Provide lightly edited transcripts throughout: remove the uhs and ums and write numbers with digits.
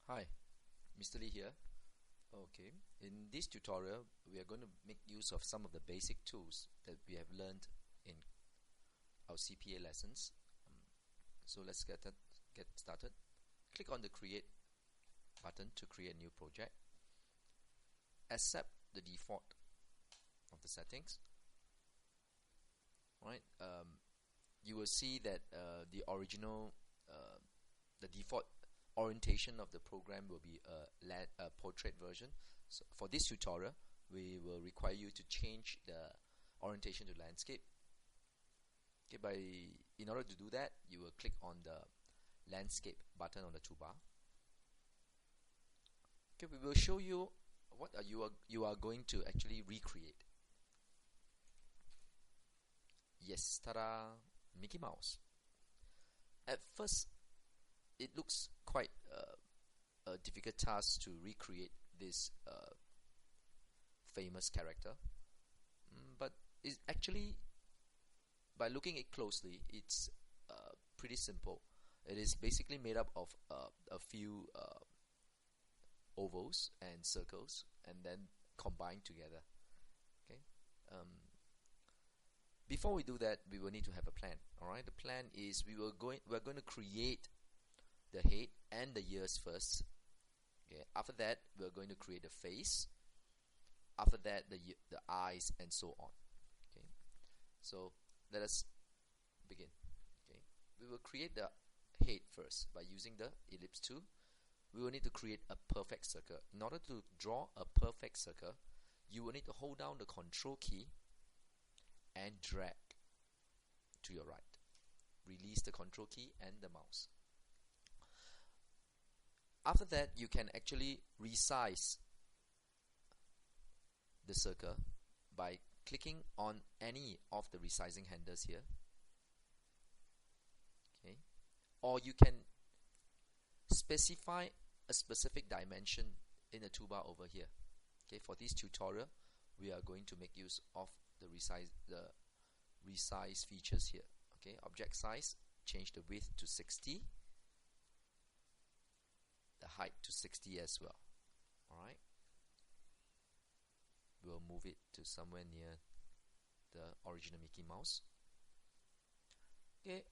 Hi, Mr. Lee here. Okay, in this tutorial, we are going to make use of some of the basic tools that we have learned in our CPA lessons. So let's get started. Click on the Create button to create a new project. Accept the default of the settings. Right? You will see that the default orientation of the program will be a portrait version. So for this tutorial, we will require you to change the orientation to landscape. Okay, in order to do that, you will click on the landscape button on the toolbar. Okay, we will show you what you are going to actually recreate. Yes, ta-da! Mickey Mouse. At first, it looks quite a difficult task to recreate this famous character, but it's actually, by looking at it closely, it's pretty simple. It is basically made up of a few ovals and circles and then combined together. Okay. Before we do that, we will need to have a plan. Alright, the plan is we're going to create the head and the ears first. Okay. After that, we're going to create the face. After that, the eyes and so on. Okay. So let us begin. Okay. We will create the head first by using the ellipse tool. We will need to create a perfect circle. In order to draw a perfect circle, you will need to hold down the Control key and drag to your right. Release the Control key and the mouse. After that, you can actually resize the circle by clicking on any of the resizing handles here. Okay. Or you can specify a specific dimension in the toolbar over here. Okay. For this tutorial, we are going to make use of the resize features here. Okay. Object size, change the width to 60. The height to 60 as well. Alright. We'll move it to somewhere near the original Mickey Mouse. Okay,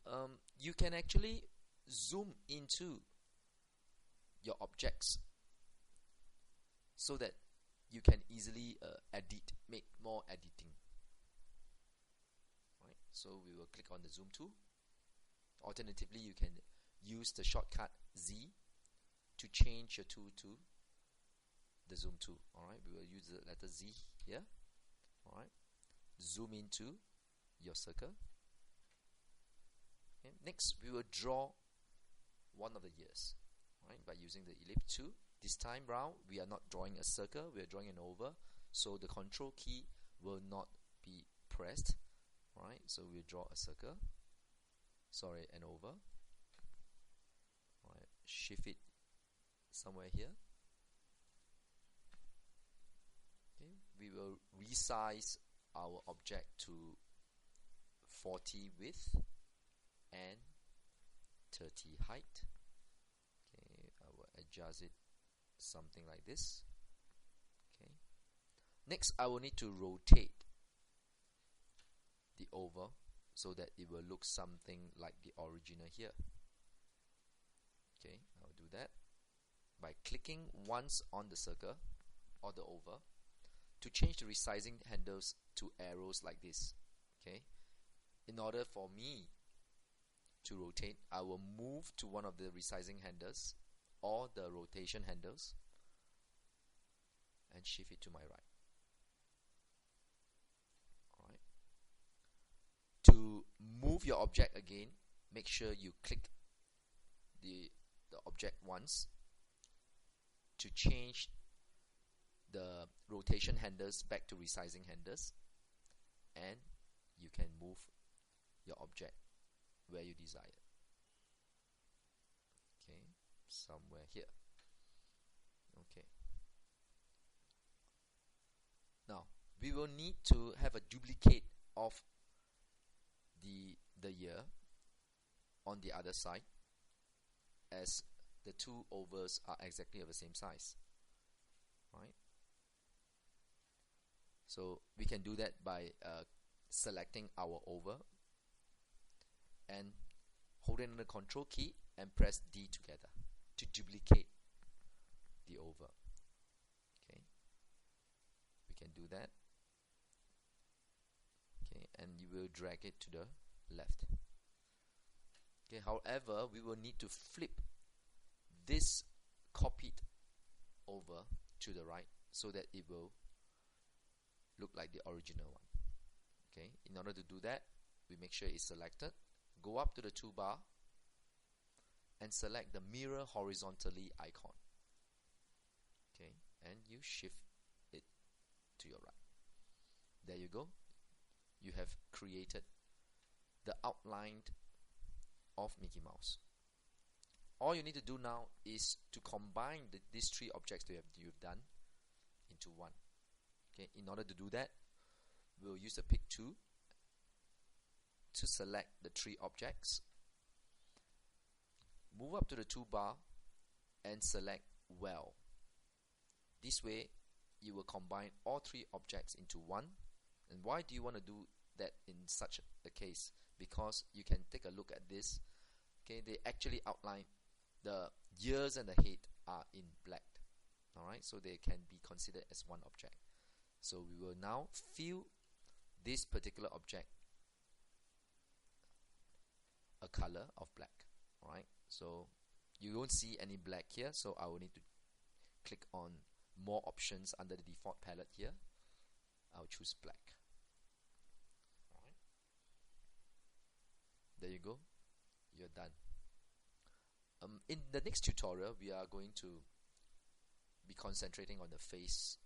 you can actually zoom into your objects so that you can easily make more editing. Right, so we will click on the zoom tool. Alternatively, you can use the shortcut Z to change your tool to the zoom tool. Alright, we will use the letter Z here. Alright, zoom into your circle. Okay. Next, we will draw one of the ears. Alright, by using the ellipse tool. This time round, we are not drawing a circle, we are drawing an oval. So the Control key will not be pressed. Alright, so we'll draw a circle. Sorry, an oval. Alright, shift it somewhere here. Okay, we will resize our object to 40 width and 30 height. Okay, I will adjust it something like this. Okay. Next, I will need to rotate the oval so that it will look something like the original here. Okay, I will do that by clicking once on the circle or the oval to change the resizing handles to arrows like this. Okay. In order for me to rotate, I will move to one of the resizing handles or the rotation handles and shift it to my right. Alright. To move your object again, make sure you click the object once to change the rotation handles back to resizing handles, and you can move your object where you desire. Okay, somewhere here. Okay. Now we will need to have a duplicate of the ear on the other side as the two ovals are exactly of the same size, right? So we can do that by selecting our oval and holding the control key and press D together to duplicate the oval. Okay, we can do that. Okay, and you will drag it to the left. Okay, however, we will need to flip this copied over to the right so that it will look like the original one. Okay, in order to do that, we make sure it's selected, go up to the toolbar and select the mirror horizontally icon. Okay, and you shift it to your right. There you go. You have created the outline of Mickey Mouse. All you need to do now is to combine these three objects that you've done into one. Okay, in order to do that, we'll use the pick tool to select the three objects. Move up to the toolbar and select Weld. This way, you will combine all three objects into one. And why do you want to do that in such a case? Because you can take a look at this. Okay, they actually outline the ears and the head are in black. Alright, so they can be considered as one object. So we will now fill this particular object a color of black. Alright, so you won't see any black here, so I will need to click on more options under the default palette here. I'll choose black. Alright, there you go, you're done. In the next tutorial, we are going to be concentrating on the face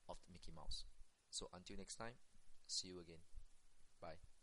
of the Mickey Mouse. So until next time, see you again. Bye.